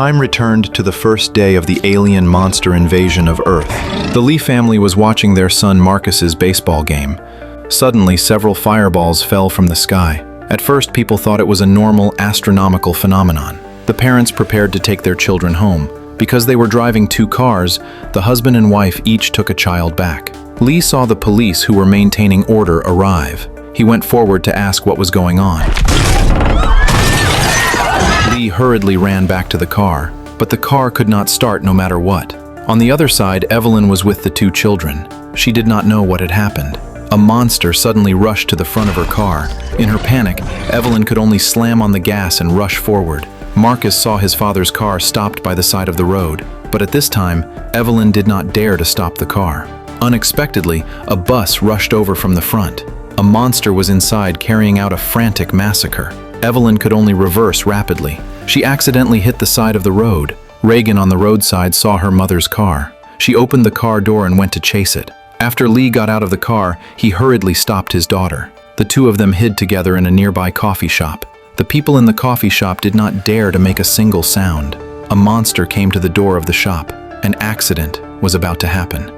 Time returned to the first day of the alien monster invasion of Earth. The Lee family was watching their son Marcus's baseball game. Suddenly, several fireballs fell from the sky. At first, people thought it was a normal astronomical phenomenon. The parents prepared to take their children home. Because they were driving 2 cars, the husband and wife each took a child back. Lee saw the police who were maintaining order arrive. He went forward to ask what was going on. Lee hurriedly ran back to the car, but the car could not start no matter what. On the other side, Evelyn was with the 2 children. She did not know what had happened. A monster suddenly rushed to the front of her car. In her panic, Evelyn could only slam on the gas and rush forward. Marcus saw his father's car stopped by the side of the road, but at this time, Evelyn did not dare to stop the car. Unexpectedly, a bus rushed over from the front. A monster was inside carrying out a frantic massacre. Evelyn could only reverse rapidly. She accidentally hit the side of the road. Regan on the roadside saw her mother's car. She opened the car door and went to chase it. After Lee got out of the car, he hurriedly stopped his daughter. The 2 of them hid together in a nearby coffee shop. The people in the coffee shop did not dare to make a single sound. A monster came to the door of the shop. An accident was about to happen.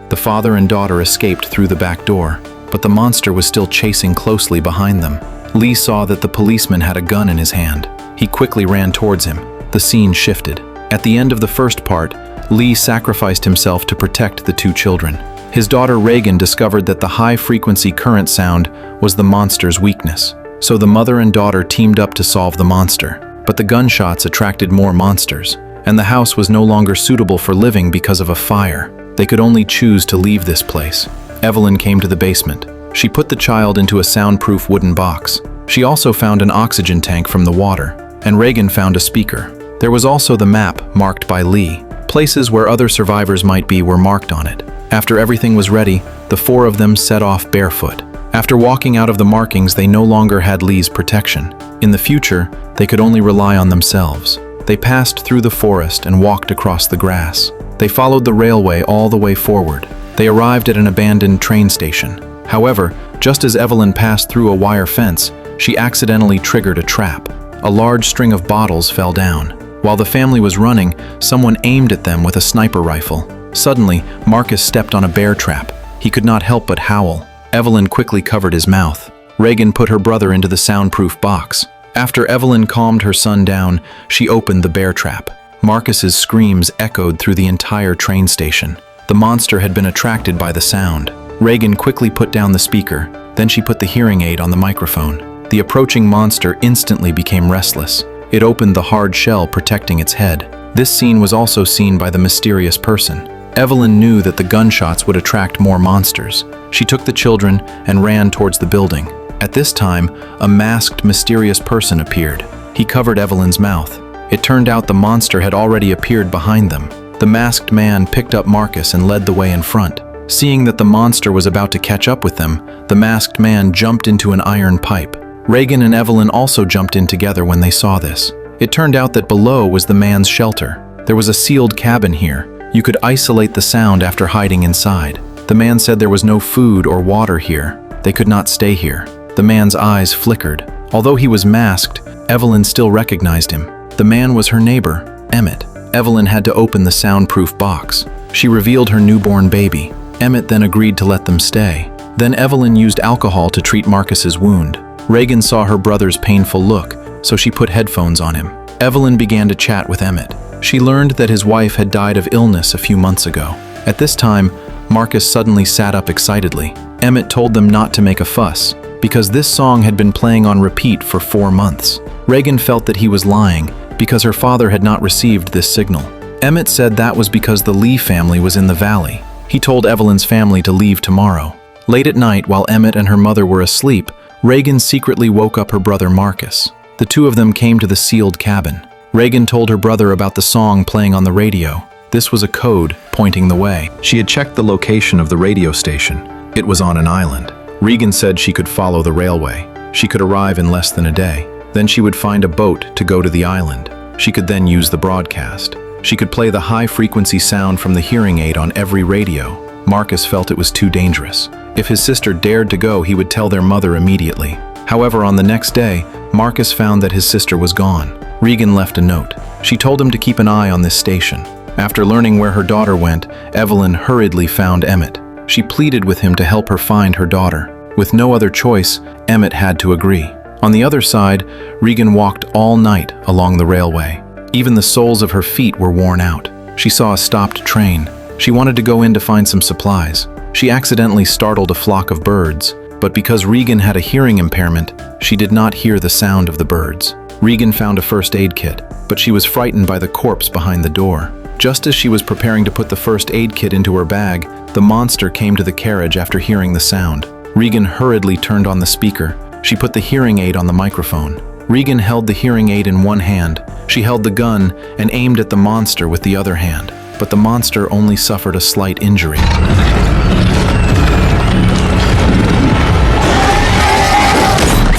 The father and daughter escaped through the back door, but the monster was still chasing closely behind them. Lee saw that the policeman had a gun in his hand. He quickly ran towards him. The scene shifted. At the end of the first part, Lee sacrificed himself to protect the 2 children. His daughter Regan discovered that the high-frequency current sound was the monster's weakness. So the mother and daughter teamed up to solve the monster. But the gunshots attracted more monsters, and the house was no longer suitable for living because of a fire. They could only choose to leave this place. Evelyn came to the basement. She put the child into a soundproof wooden box. She also found an oxygen tank from the water, and Regan found a speaker. There was also the map marked by Lee. Places where other survivors might be were marked on it. After everything was ready, the 4 of them set off barefoot. After walking out of the markings, they no longer had Lee's protection. In the future, they could only rely on themselves. They passed through the forest and walked across the grass. They followed the railway all the way forward. They arrived at an abandoned train station. However, just as Evelyn passed through a wire fence, she accidentally triggered a trap. A large string of bottles fell down. While the family was running, someone aimed at them with a sniper rifle. Suddenly, Marcus stepped on a bear trap. He could not help but howl. Evelyn quickly covered his mouth. Regan put her brother into the soundproof box. After Evelyn calmed her son down, she opened the bear trap. Marcus's screams echoed through the entire train station. The monster had been attracted by the sound. Regan quickly put down the speaker. Then she put the hearing aid on the microphone. The approaching monster instantly became restless. It opened the hard shell protecting its head. This scene was also seen by the mysterious person. Evelyn knew that the gunshots would attract more monsters. She took the children and ran towards the building. At this time, a masked, mysterious person appeared. He covered Evelyn's mouth. It turned out the monster had already appeared behind them. The masked man picked up Marcus and led the way in front. Seeing that the monster was about to catch up with them, the masked man jumped into an iron pipe. Regan and Evelyn also jumped in together when they saw this. It turned out that below was the man's shelter. There was a sealed cabin here. You could isolate the sound after hiding inside. The man said there was no food or water here. They could not stay here. The man's eyes flickered. Although he was masked, Evelyn still recognized him. The man was her neighbor, Emmett. Evelyn had to open the soundproof box. She revealed her newborn baby. Emmett then agreed to let them stay. Then Evelyn used alcohol to treat Marcus's wound. Regan saw her brother's painful look, so she put headphones on him. Evelyn began to chat with Emmett. She learned that his wife had died of illness a few months ago. At this time, Marcus suddenly sat up excitedly. Emmett told them not to make a fuss, because this song had been playing on repeat for 4 months. Regan felt that he was lying, because her father had not received this signal. Emmett said that was because the Lee family was in the valley. He told Evelyn's family to leave tomorrow. Late at night, while Emmett and her mother were asleep, Regan secretly woke up her brother Marcus. The 2 of them came to the sealed cabin. Regan told her brother about the song playing on the radio. This was a code pointing the way. She had checked the location of the radio station. It was on an island. Regan said she could follow the railway. She could arrive in less than a day. Then she would find a boat to go to the island. She could then use the broadcast. She could play the high-frequency sound from the hearing aid on every radio. Marcus felt it was too dangerous. If his sister dared to go, he would tell their mother immediately. However, on the next day, Marcus found that his sister was gone. Regan left a note. She told him to keep an eye on this station. After learning where her daughter went, Evelyn hurriedly found Emmett. She pleaded with him to help her find her daughter. With no other choice, Emmett had to agree. On the other side, Regan walked all night along the railway. Even the soles of her feet were worn out. She saw a stopped train. She wanted to go in to find some supplies. She accidentally startled a flock of birds, but because Regan had a hearing impairment, she did not hear the sound of the birds. Regan found a first aid kit, but she was frightened by the corpse behind the door. Just as she was preparing to put the first aid kit into her bag, the monster came to the carriage after hearing the sound. Regan hurriedly turned on the speaker. She put the hearing aid on the microphone. Regan held the hearing aid in one hand. She held the gun and aimed at the monster with the other hand, but the monster only suffered a slight injury.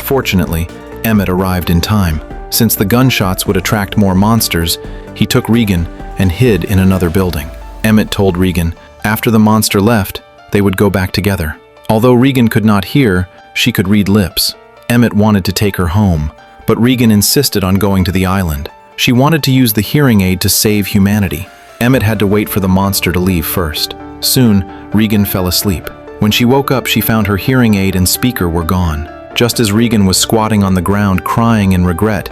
Fortunately, Emmett arrived in time. Since the gunshots would attract more monsters, he took Regan and hid in another building. Emmett told Regan after the monster left, they would go back together. Although Regan could not hear, she could read lips. Emmett wanted to take her home, but Regan insisted on going to the island. She wanted to use the hearing aid to save humanity. Emmett had to wait for the monster to leave first. Soon, Regan fell asleep. When she woke up, she found her hearing aid and speaker were gone. Just as Regan was squatting on the ground crying in regret,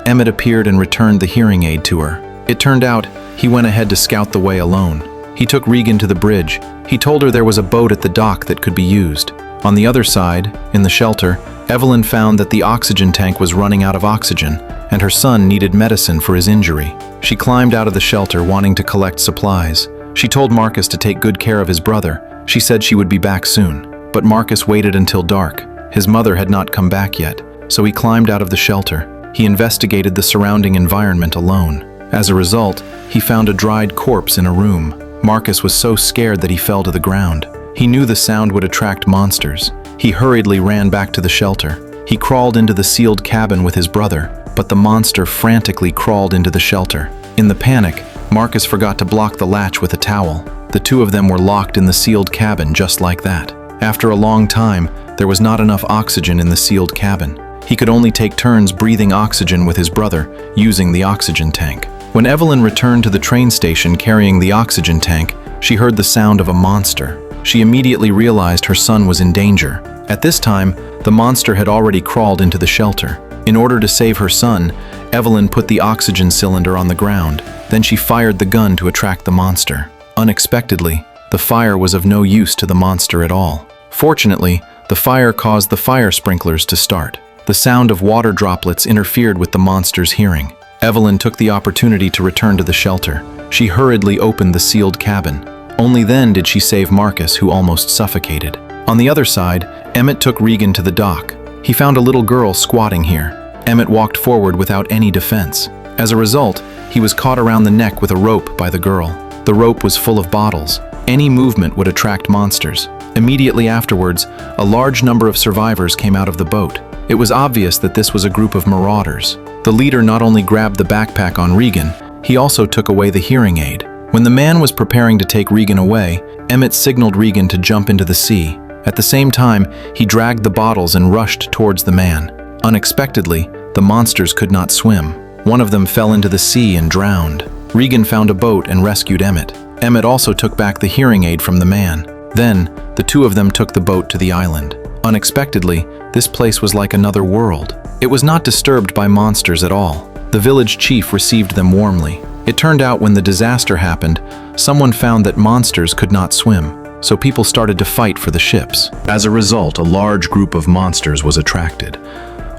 Emmett appeared and returned the hearing aid to her. It turned out he went ahead to scout the way alone. He took Regan to the bridge. He told her there was a boat at the dock that could be used. On the other side, in the shelter, Evelyn found that the oxygen tank was running out of oxygen, and her son needed medicine for his injury. She climbed out of the shelter wanting to collect supplies. She told Marcus to take good care of his brother. She said she would be back soon. But Marcus waited until dark. His mother had not come back yet, so he climbed out of the shelter. He investigated the surrounding environment alone. As a result, he found a dried corpse in a room. Marcus was so scared that he fell to the ground. He knew the sound would attract monsters. He hurriedly ran back to the shelter. He crawled into the sealed cabin with his brother, but the monster frantically crawled into the shelter. In the panic, Marcus forgot to block the latch with a towel. The two of them were locked in the sealed cabin just like that. After a long time, there was not enough oxygen in the sealed cabin. He could only take turns breathing oxygen with his brother, using the oxygen tank. When Evelyn returned to the train station carrying the oxygen tank, she heard the sound of a monster. She immediately realized her son was in danger. At this time, the monster had already crawled into the shelter. In order to save her son, Evelyn put the oxygen cylinder on the ground. Then she fired the gun to attract the monster. Unexpectedly, the fire was of no use to the monster at all. Fortunately, the fire caused the fire sprinklers to start. The sound of water droplets interfered with the monster's hearing. Evelyn took the opportunity to return to the shelter. She hurriedly opened the sealed cabin. Only then did she save Marcus, who almost suffocated. On the other side, Emmett took Regan to the dock. He found a little girl squatting here. Emmett walked forward without any defense. As a result, he was caught around the neck with a rope by the girl. The rope was full of bottles. Any movement would attract monsters. Immediately afterwards, a large number of survivors came out of the boat. It was obvious that this was a group of marauders. The leader not only grabbed the backpack on Regan, he also took away the hearing aid. When the man was preparing to take Regan away, Emmett signaled Regan to jump into the sea. At the same time, he dragged the bottles and rushed towards the man. Unexpectedly, the monsters could not swim. One of them fell into the sea and drowned. Regan found a boat and rescued Emmett. Emmett also took back the hearing aid from the man. Then, the two of them took the boat to the island. Unexpectedly, this place was like another world. It was not disturbed by monsters at all. The village chief received them warmly. It turned out when the disaster happened, someone found that monsters could not swim, so people started to fight for the ships. As a result, a large group of monsters was attracted.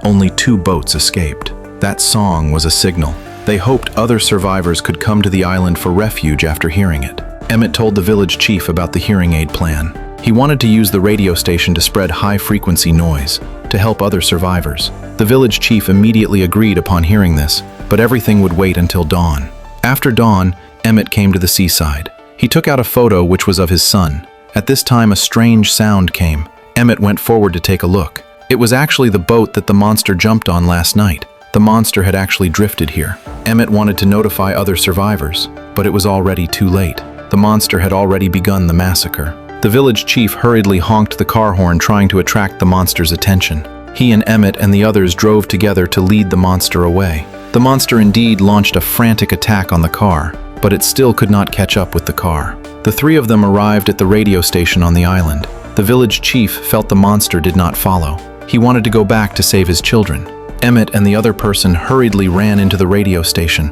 Only 2 boats escaped. That song was a signal. They hoped other survivors could come to the island for refuge after hearing it. Emmett told the village chief about the hearing aid plan. He wanted to use the radio station to spread high-frequency noise to help other survivors. The village chief immediately agreed upon hearing this, but everything would wait until dawn. After dawn, Emmett came to the seaside. He took out a photo which was of his son. At this time, a strange sound came. Emmett went forward to take a look. It was actually the boat that the monster jumped on last night. The monster had actually drifted here. Emmett wanted to notify other survivors, but it was already too late. The monster had already begun the massacre. The village chief hurriedly honked the car horn, trying to attract the monster's attention. He and Emmett and the others drove together to lead the monster away. The monster indeed launched a frantic attack on the car, but it still could not catch up with the car. The three of them arrived at the radio station on the island. The village chief felt the monster did not follow. He wanted to go back to save his children. Emmett and the other person hurriedly ran into the radio station,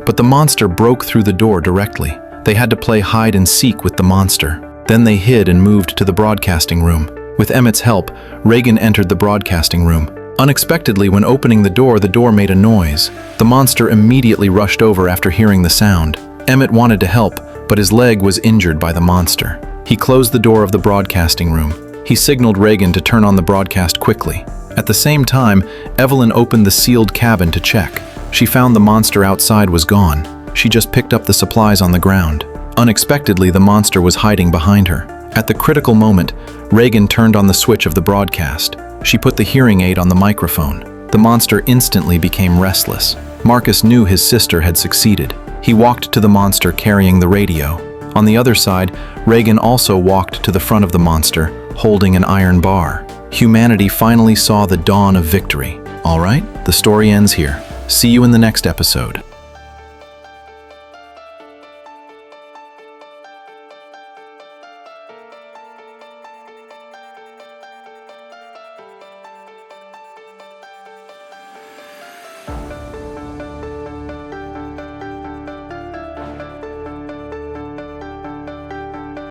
but the monster broke through the door directly. They had to play hide and seek with the monster. Then they hid and moved to the broadcasting room. With Emmett's help, Regan entered the broadcasting room. Unexpectedly, when opening the door made a noise. The monster immediately rushed over after hearing the sound. Emmett wanted to help, but his leg was injured by the monster. He closed the door of the broadcasting room. He signaled Regan to turn on the broadcast quickly. At the same time, Evelyn opened the sealed cabin to check. She found the monster outside was gone. She just picked up the supplies on the ground. Unexpectedly, the monster was hiding behind her. At the critical moment, Regan turned on the switch of the broadcast. She put the hearing aid on the microphone. The monster instantly became restless. Marcus knew his sister had succeeded. He walked to the monster carrying the radio. On the other side, Regan also walked to the front of the monster, holding an iron bar. Humanity finally saw the dawn of victory. All right, the story ends here. See you in the next episode.